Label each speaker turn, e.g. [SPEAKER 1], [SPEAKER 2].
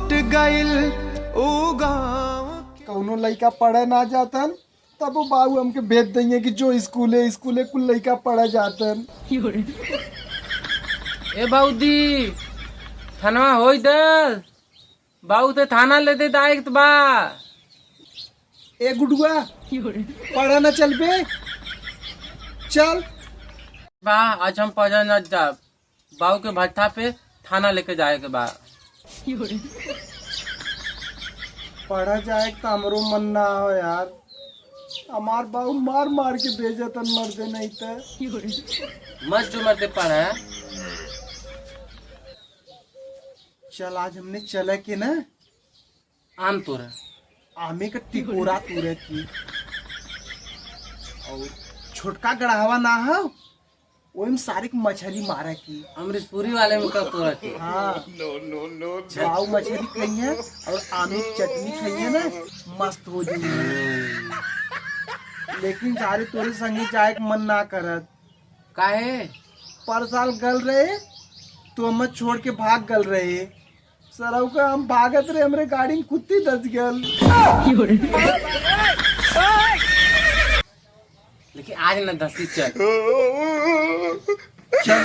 [SPEAKER 1] लूट गइल ऊ गाँव।
[SPEAKER 2] कौनो लड़का पढ़े ना जातन तब वो बाबू हमके भेज देंगे कि जो स्कूले स्कूले कुल लड़का पढ़े जातन।
[SPEAKER 3] ए बाऊदी थाना होई दे बाऊ ते थाना ले दे दायित्व बा।
[SPEAKER 2] ए गुडुआ पढ़ा ना चल बे चल।
[SPEAKER 3] बा आज हम पढ़े न जा बाऊ के भट्ठा पे थाना लेके जाए के बा।
[SPEAKER 2] पढ़ा जाए तो हमरो मन ना हो यार। हमार बाबू मार मार के भेजतन मर दे नहीं तो।
[SPEAKER 3] मत जो मत पढ़े।
[SPEAKER 2] चल आज हमने चले के ना
[SPEAKER 3] आम तोरा
[SPEAKER 2] आमे का टिकोरा तोरे की और छोटका गढ़ावा ना हो वही में सारी मछली मारे की।
[SPEAKER 3] अमरीशपुरी वाले में कब तोरा की।
[SPEAKER 2] हाँ बाऊ मछली खाई है और आमे की चटनी खाई है ना मस्त हो जाएगी। लेकिन सारे तोरे संगे जाए के मन ना करत।
[SPEAKER 3] काहे
[SPEAKER 2] पर साल गल रहे तो हम छोड़ के भाग गल रहे। सरऊ का हम भागत रहे हमरे गाड़ी में कुत्ती दस गल।
[SPEAKER 3] लेकिन आज न दस्ती चल।
[SPEAKER 2] चल